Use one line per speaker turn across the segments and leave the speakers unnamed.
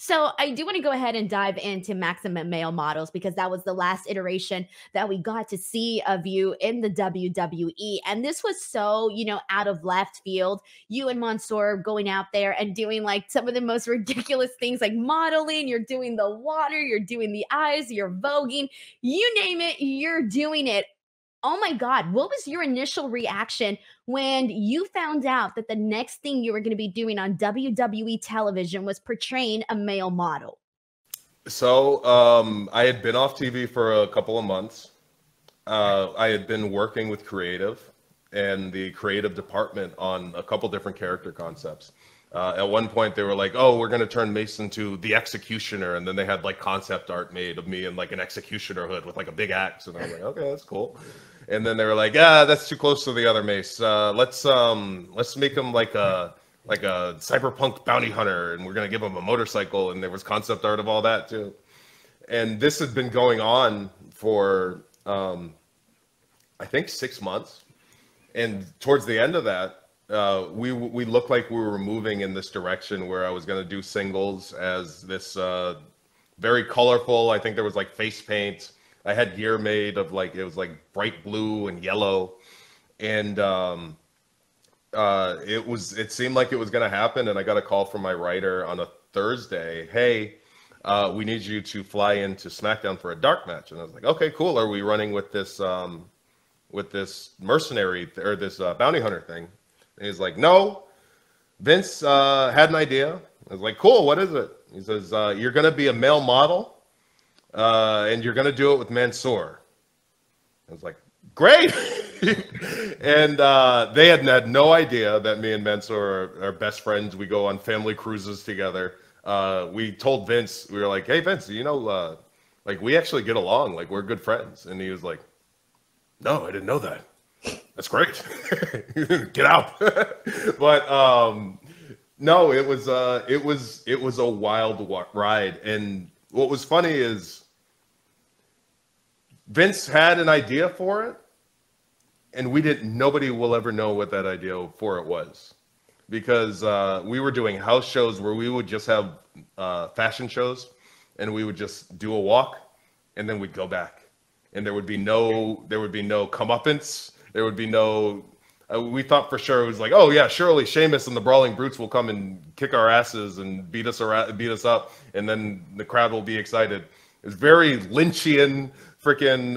So I do want to go ahead and dive into Maximum Male Models because that was the last iteration that we got to see of you in the WWE. And this was so, out of left field. You and Mansoor going out there and doing like some of the most ridiculous things like modeling. You're doing the water, you're doing the eyes, you're voguing, you name it, you're doing it. Oh my God, what was your initial reaction when you found out that the next thing you were going to be doing on WWE television was portraying a male model?
So I had been off TV for a couple of months. I had been working with creative and the creative department on a couple different character concepts. At one point, they were like, "Oh, we're going to turn Mace into the Executioner," and then they had like concept art made of me in like an executioner hood with like a big axe, and I was like, "Okay, that's cool." And then they were like, "Ah, that's too close to the other Mace. Let's make him like a cyberpunk bounty hunter, and we're gonna give him a motorcycle." And there was concept art of all that too. And this had been going on for I think 6 months. And towards the end of that, we looked like we were moving in this direction where I was gonna do singles as this very colorful. I think there was like face paint. I had gear made of like it was like bright blue and yellow, and it seemed like it was going to happen. And I got a call from my writer on a Thursday. "Hey, we need you to fly into SmackDown for a dark match." And I was like, "Okay, cool. Are we running with this mercenary or this bounty hunter thing?" And he's like, "No, Vince had an idea." I was like, "Cool. What is it?" He says, "You're going to be a male model, and you're going to do it with Mansoor." I was like, "Great." And they had no idea that me and Mansoor are best friends. We go on family cruises together. We told Vince, we were like, "Hey, Vince, like we actually get along. Like we're good friends." And he was like, "No, I didn't know that. That's great. Get out." But no, it was a wild ride. And what was funny is Vince had an idea for it, and nobody will ever know what that idea for it was, because we were doing house shows where we would just have fashion shows, and we would just do a walk, and then we'd go back, and there would be no comeuppance. There would be no. We thought for sure it was like, "Oh yeah, surely Sheamus and the Brawling Brutes will come and kick our asses and beat us up, and then the crowd will be excited." It's very Lynchian. Freaking,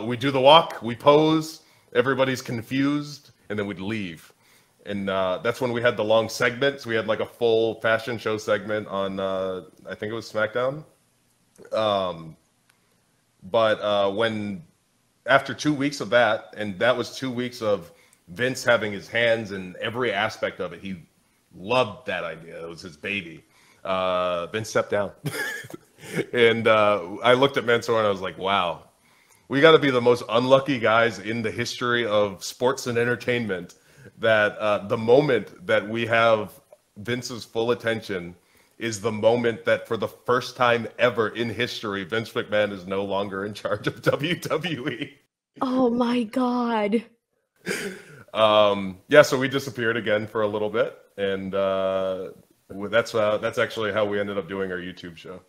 we do the walk, we pose, everybody's confused, and then we'd leave. And that's when we had the long segments. We had like a full fashion show segment on, I think it was SmackDown. But when after 2 weeks of that, and that was 2 weeks of Vince having his hands in every aspect of it, he loved that idea. It was his baby. Vince stepped down. And I looked at Mansoor and I was like, "Wow, we got to be the most unlucky guys in the history of sports and entertainment that the moment that we have Vince's full attention is the moment that for the first time ever in history, Vince McMahon is no longer in charge of WWE."
Oh my God.
Yeah, so we disappeared again for a little bit, and that's actually how we ended up doing our YouTube show.